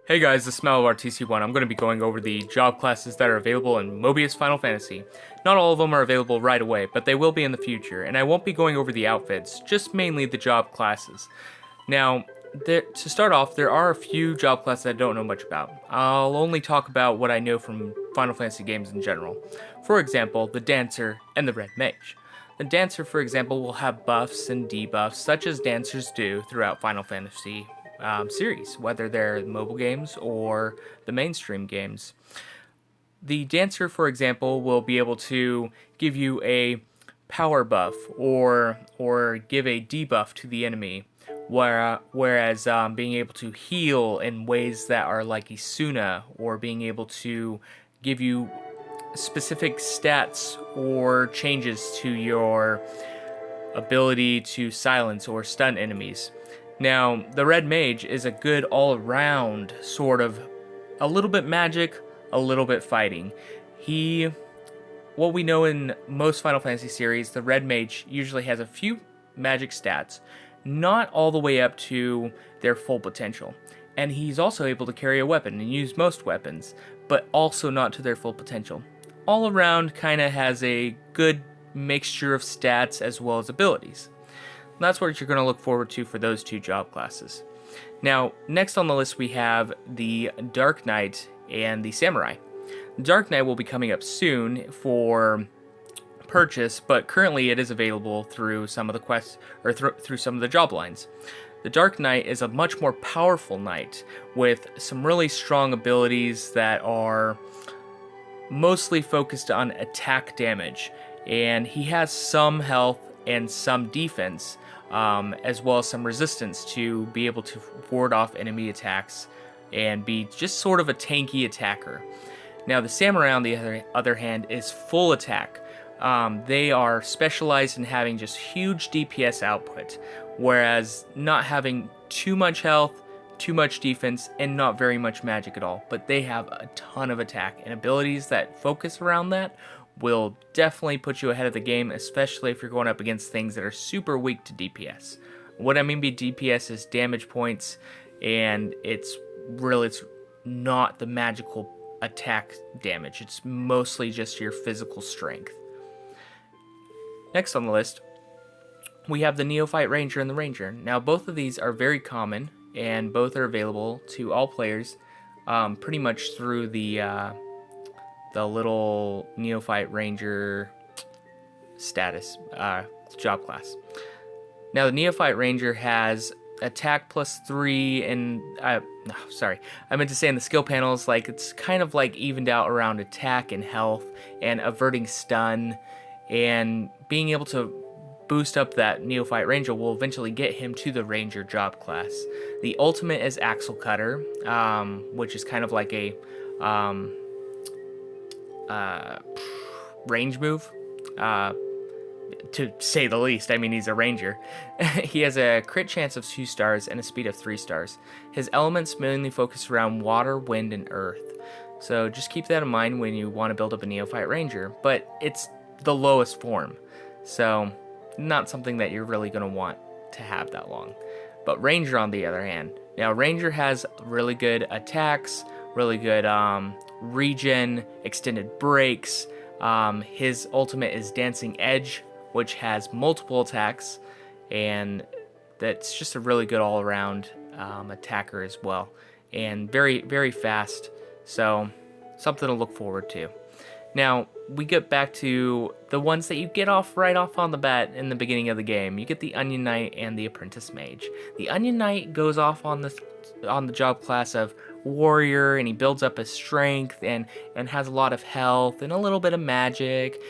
Hey guys, this is Malabar TC1. I'm going to be going over the job classes that are available in Mobius Final Fantasy. Not all of them are available right away, but they will be in the future, and I won't be going over the outfits, just mainly the job classes. Now, to start off, there are a few job classes I don't know much about. I'll only talk about what I know from Final Fantasy games in general. For example, the Dancer and the Red Mage. The Dancer, for example, will have buffs and debuffs, such as Dancers do throughout Final Fantasy series, whether they're mobile games or the mainstream games. The Dancer, for example, will be able to give you a power buff or give a debuff to the enemy, whereas being able to heal in ways that are like Isuna, or being able to give you specific stats or changes to your ability to silence or stun enemies. Now, the Red Mage is a good all-around sort of, a little bit magic, a little bit fighting. What we know in most Final Fantasy series, the Red Mage usually has a few magic stats, not all the way up to their full potential. And he's also able to carry a weapon and use most weapons, but also not to their full potential. All around kind of has a good mixture of stats as well as abilities. That's what you're going to look forward to for those two job classes. Now, next on the list we have the Dark Knight and the Samurai. The Dark Knight will be coming up soon for purchase, but currently it is available through some of the quests or through some of the job lines. The Dark Knight is a much more powerful knight with some really strong abilities that are mostly focused on attack damage, and he has some health and some defense, as well as some resistance to be able to ward off enemy attacks and be just sort of a tanky attacker. Now, the Samurai, on the other hand, is full attack. They are specialized in having just huge DPS output, whereas not having too much health, too much defense, and not very much magic at all. But they have a ton of attack, and abilities that focus around that will definitely put you ahead of the game, especially if you're going up against things that are super weak to DPS. What I mean by DPS is damage points, and it's not the magical attack damage. It's mostly just your physical strength. Next on the list, we have the Neophyte Ranger and the Ranger. Now, both of these are very common, and both are available to all players pretty much through the little Neophyte Ranger status job class. Now, the Neophyte Ranger has attack +3, and I meant to say in the skill panels, like it's kind of like evened out around attack and health and averting stun, and being able to boost up that Neophyte Ranger will eventually get him to the Ranger job class. The ultimate is Axle Cutter, which is kind of like a range move, to say the least. I mean, he's a ranger. He has a crit chance of 2 stars and a speed of 3 stars. His elements mainly focus around water, wind, and earth. So just keep that in mind when you want to build up a Neophyte Ranger, but it's the lowest form, so not something that you're really going to want to have that long. But Ranger, on the other hand, now Ranger has really good attacks, really good regen, extended breaks. His ultimate is Dancing Edge, which has multiple attacks, and that's just a really good all-around attacker as well, and very, very fast, so something to look forward to. Now, we get back to the ones that you get right off on the bat in the beginning of the game. You get the Onion Knight and the Apprentice Mage. The Onion Knight goes off on the job class of warrior, and he builds up his strength and has a lot of health and a little bit of magic,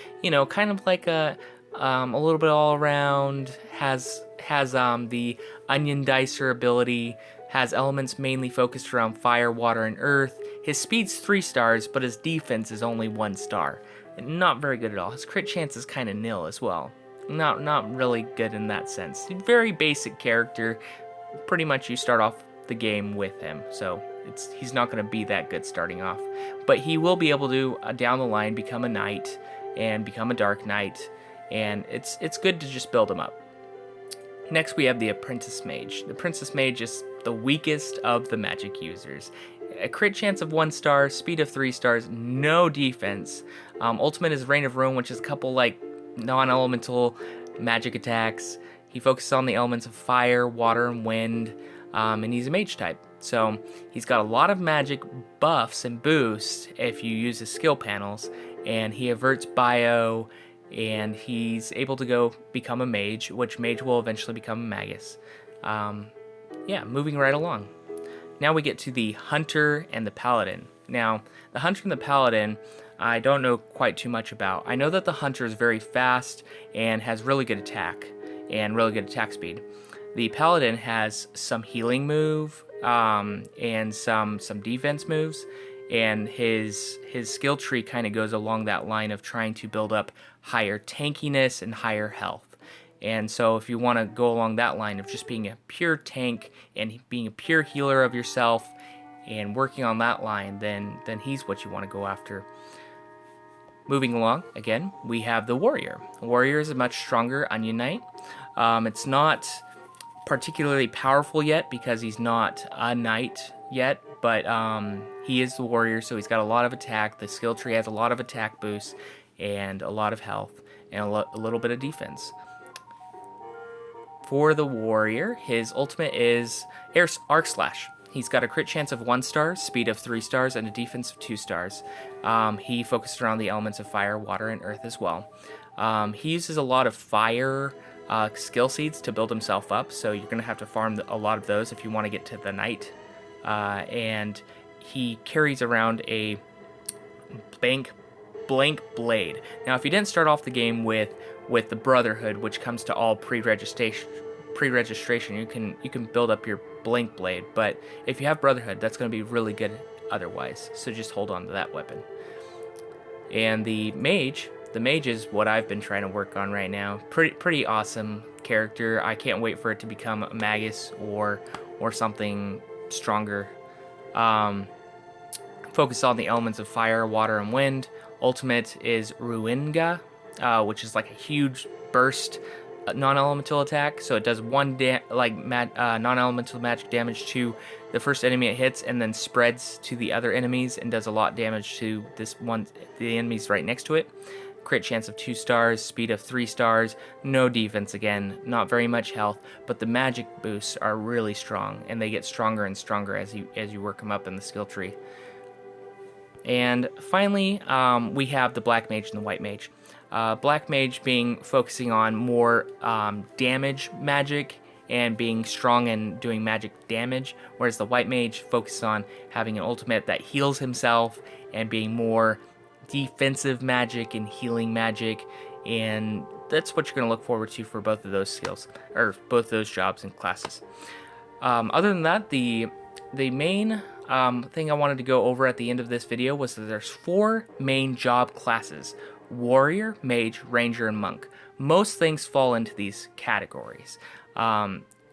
kind of like a little bit all around. Has the Onion Dicer ability, has elements mainly focused around fire, water, and earth. His speed's 3 stars, but his defense is only 1 star. Not very good at all. His crit chance is kind of nil as well. Not really good in that sense. Very basic character. Pretty much you start off the game with him, so he's not going to be that good starting off. But he will be able to, down the line, become a knight and become a Dark Knight, and it's good to just build him up. Next, we have the Apprentice Mage. The Apprentice Mage is the weakest of the magic users. a crit chance of 1 star, speed of 3 stars, no defense. Ultimate is Reign of Ruin, which is a couple like non-elemental magic attacks. He focuses on the elements of fire, water, and wind, and he's a mage type. So he's got a lot of magic buffs and boosts if you use his skill panels, and he averts bio, and he's able to go become a mage, which mage will eventually become a magus. Yeah, moving right along. Now we get to the Hunter and the Paladin. Now, the Hunter and the Paladin, I don't know quite too much about. I know that the Hunter is very fast and has really good attack and really good attack speed. The Paladin has some healing move and some defense moves, and his skill tree kind of goes along that line of trying to build up higher tankiness and higher health. And so if you want to go along that line of just being a pure tank and being a pure healer of yourself and working on that line, then he's what you want to go after. Moving along, again, we have the Warrior. Warrior is a much stronger Onion Knight. It's not particularly powerful yet because he's not a knight yet, but he is the Warrior, so he's got a lot of attack. The skill tree has a lot of attack boosts and a lot of health and a little bit of defense. For the Warrior, his ultimate is Arc Slash. He's got a crit chance of 1 star, speed of 3 stars, and a defense of 2 stars. He focuses around the elements of fire, water, and earth as well. He uses a lot of fire skill seeds to build himself up, so you're going to have to farm a lot of those if you want to get to the knight. And he carries around a blank blade. Now, if you didn't start off the game with the Brotherhood, which comes to all pre-registration, you can build up your blank blade. But if you have Brotherhood, that's going to be really good otherwise. So just hold on to that weapon. And the mage is what I've been trying to work on right now. Pretty awesome character. I can't wait for it to become a magus or something stronger. Focus on the elements of fire, water, and wind. Ultimate is Ruinga, which is like a huge burst non-elemental attack. So it does one non-elemental magic damage to the first enemy it hits, and then spreads to the other enemies and does a lot of damage to the enemies right next to it. Crit chance of 2 stars, speed of 3 stars, no defense again, not very much health, but the magic boosts are really strong, and they get stronger and stronger as you work them up in the skill tree. And finally, we have the Black Mage and the White Mage. Black Mage focusing on more damage magic and being strong and doing magic damage, whereas the White Mage focuses on having an ultimate that heals himself and being more defensive magic and healing magic, and that's what you're going to look forward to for both of those skills, or both those jobs and classes. Other than that, the main thing I wanted to go over at the end of this video was that there's 4 main job classes: Warrior, Mage, Ranger, and Monk. Most things fall into these categories,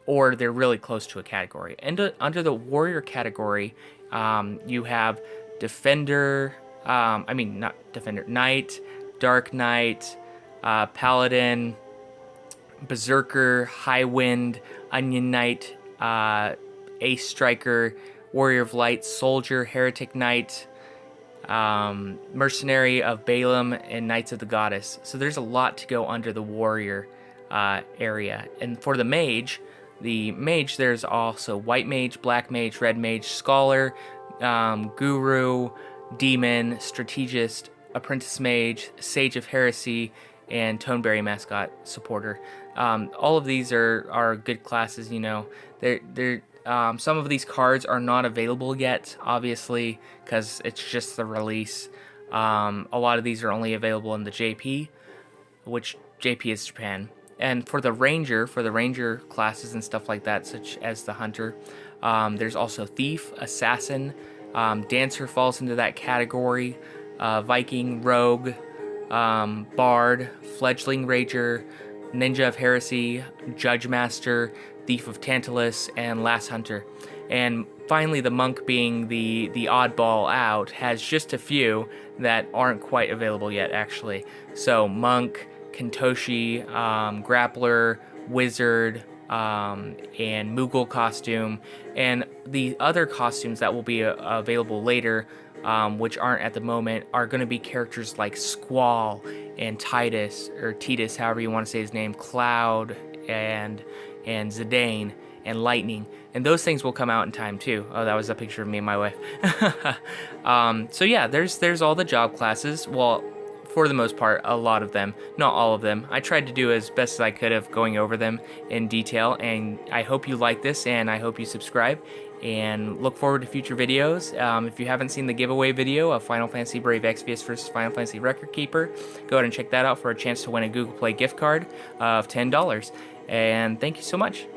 or they're really close to a category. And under the Warrior category, you have Defender, Knight, Dark Knight, Paladin, Berserker, Highwind, Onion Knight, Ace Striker, Warrior of Light, Soldier, Heretic Knight, Mercenary of Balaam, and Knights of the Goddess. So there's a lot to go under the Warrior area. And for the Mage, there's also White Mage, Black Mage, Red Mage, Scholar, Guru, Demon, Strategist, Apprentice Mage, Sage of Heresy, and Toneberry Mascot Supporter. All of these are good classes. You know, some of these cards are not available yet, obviously, because it's just the release. A lot of these are only available in the JP, which JP is Japan. And for the Ranger classes and stuff like that, such as the Hunter, there's also Thief, Assassin, Dancer falls into that category, Viking, Rogue, Bard, Fledgling Ranger, Ninja of Heresy, Judge Master, Thief of Tantalus, and Last Hunter. And finally, the Monk, being the oddball out, has just a few that aren't quite available yet, actually. So Monk, Kentoshi, Grappler, Wizard, and Moogle costume, and the other costumes that will be available later, which aren't at the moment, are going to be characters like Squall and Titus, or Titus, however you want to say his name, Cloud, and Zidane, and Lightning, and those things will come out in time too. Oh, that was a picture of me and my wife. So yeah, there's all the job classes. Well, for the most part, a lot of them, not all of them. I tried to do as best as I could of going over them in detail, and I hope you like this, and I hope you subscribe, and look forward to future videos. If you haven't seen the giveaway video of Final Fantasy Brave Exvius versus Final Fantasy Record Keeper, go ahead and check that out for a chance to win a Google Play gift card of $10. And thank you so much.